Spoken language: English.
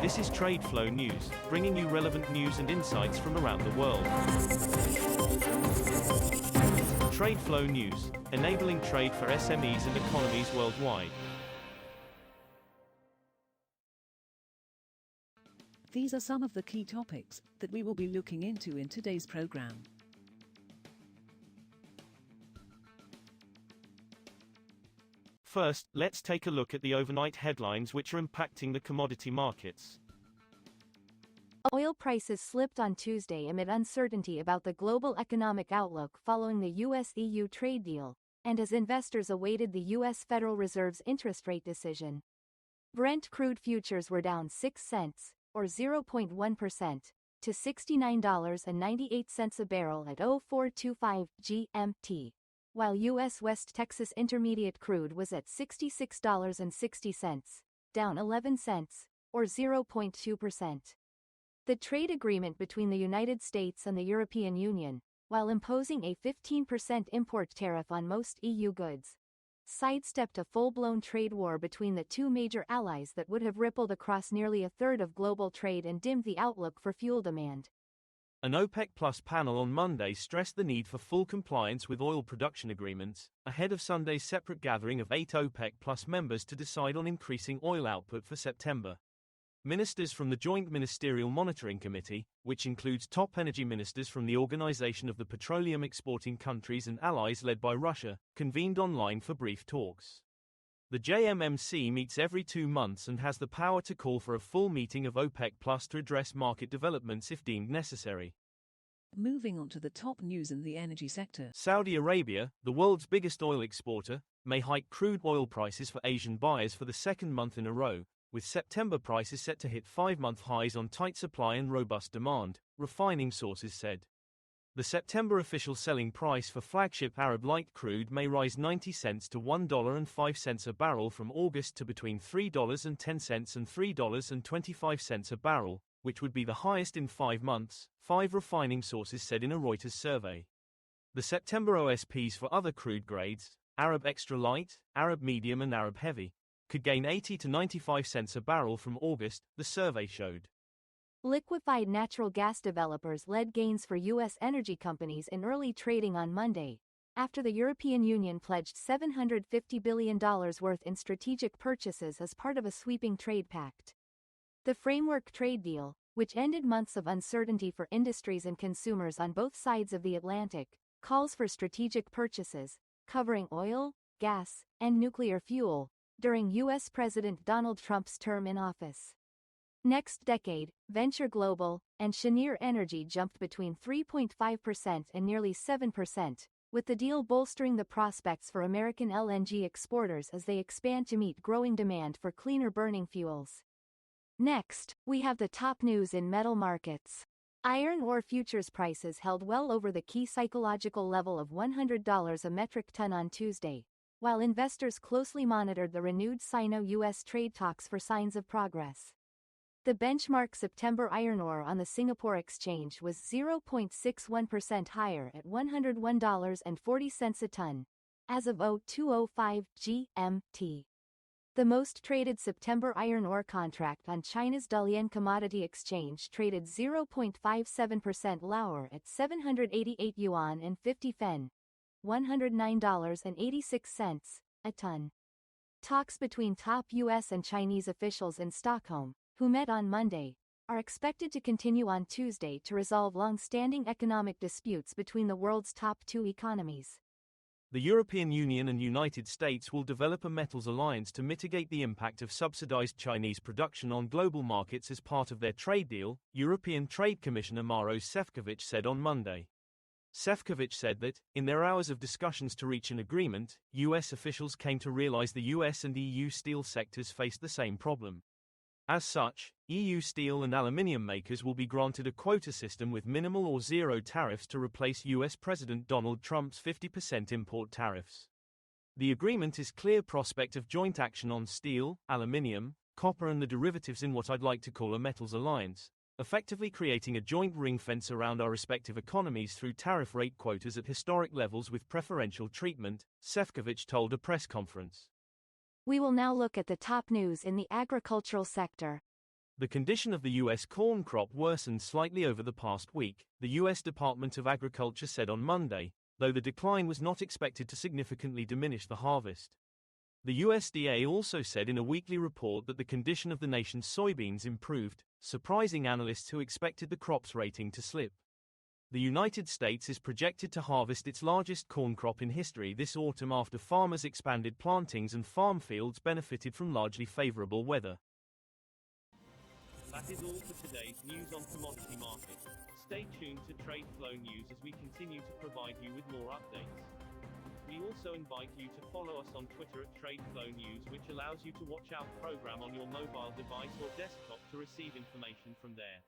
This is TradeFlow News, bringing you relevant news and insights from around the world. TradeFlow News, enabling trade for SMEs and economies worldwide. These are some of the key topics that we will be looking into in today's program. First, let's take a look at the overnight headlines which are impacting the commodity markets. Oil prices slipped on Tuesday amid uncertainty about the global economic outlook following the US-EU trade deal, and as investors awaited the US Federal Reserve's interest rate decision. Brent crude futures were down 6 cents, or 0.1%, to $69.98 a barrel at 0425 GMT, while U.S. West Texas Intermediate crude was at $66.60, down 11 cents, or 0.2%. The trade agreement between the United States and the European Union, while imposing a 15% import tariff on most EU goods, sidestepped a full-blown trade war between the two major allies that would have rippled across nearly a third of global trade and dimmed the outlook for fuel demand. An OPEC Plus panel on Monday stressed the need for full compliance with oil production agreements, ahead of Sunday's separate gathering of 8 OPEC Plus members to decide on increasing oil output for September. Ministers from the Joint Ministerial Monitoring Committee, which includes top energy ministers from the Organization of the Petroleum Exporting Countries and allies led by Russia, convened online for brief talks. The JMMC meets every 2 months and has the power to call for a full meeting of OPEC Plus to address market developments if deemed necessary. Moving on to the top news in the energy sector. Saudi Arabia, the world's biggest oil exporter, may hike crude oil prices for Asian buyers for the second month in a row, with September prices set to hit 5-month highs on tight supply and robust demand, refining sources said. The September official selling price for flagship Arab light crude may rise 90 cents to $1.05 a barrel from August to between $3.10 and $3.25 a barrel, which would be the highest in 5 months, 5 refining sources said in a Reuters survey. The September OSPs for other crude grades, Arab extra light, Arab medium and Arab heavy, could gain 80 to 95 cents a barrel from August, the survey showed. Liquefied natural gas developers led gains for U.S. energy companies in early trading on Monday, after the European Union pledged $750 billion worth in strategic purchases as part of a sweeping trade pact. The framework trade deal, which ended months of uncertainty for industries and consumers on both sides of the Atlantic, calls for strategic purchases, covering oil, gas, and nuclear fuel, during U.S. President Donald Trump's term in office. Next decade, Venture Global and Cheniere Energy jumped between 3.5% and nearly 7%, with the deal bolstering the prospects for American LNG exporters as they expand to meet growing demand for cleaner burning fuels. Next, we have the top news in metal markets. Iron ore futures prices held well over the key psychological level of $100 a metric ton on Tuesday, while investors closely monitored the renewed Sino-US trade talks for signs of progress. The benchmark September iron ore on the Singapore Exchange was 0.61% higher at $101.40 a ton, as of 0205 GMT. The most traded September iron ore contract on China's Dalian Commodity Exchange traded 0.57% lower at 788 yuan and 50 fen, $109.86 a ton. Talks between top U.S. and Chinese officials in Stockholm, who met on Monday, are expected to continue on Tuesday to resolve long-standing economic disputes between the world's top 2 economies. The European Union and United States will develop a metals alliance to mitigate the impact of subsidized Chinese production on global markets as part of their trade deal, European Trade Commissioner Maros Šefčovič said on Monday. Šefčovič said that, in their hours of discussions to reach an agreement, U.S. officials came to realize the U.S. and EU steel sectors faced the same problem. As such, EU steel and aluminium makers will be granted a quota system with minimal or zero tariffs to replace US President Donald Trump's 50% import tariffs. The agreement is clear prospect of joint action on steel, aluminium, copper and the derivatives in what I'd like to call a metals alliance, effectively creating a joint ring fence around our respective economies through tariff rate quotas at historic levels with preferential treatment, Šefčovič told a press conference. We will now look at the top news in the agricultural sector. The condition of the U.S. corn crop worsened slightly over the past week, the U.S. Department of Agriculture said on Monday, though the decline was not expected to significantly diminish the harvest. The USDA also said in a weekly report that the condition of the nation's soybeans improved, surprising analysts who expected the crop's rating to slip. The United States is projected to harvest its largest corn crop in history this autumn after farmers expanded plantings and farm fields benefited from largely favorable weather. That is all for today's news on commodity markets. Stay tuned to TradeFlow News as we continue to provide you with more updates. We also invite you to follow us on Twitter at TradeFlow News, which allows you to watch our program on your mobile device or desktop to receive information from there.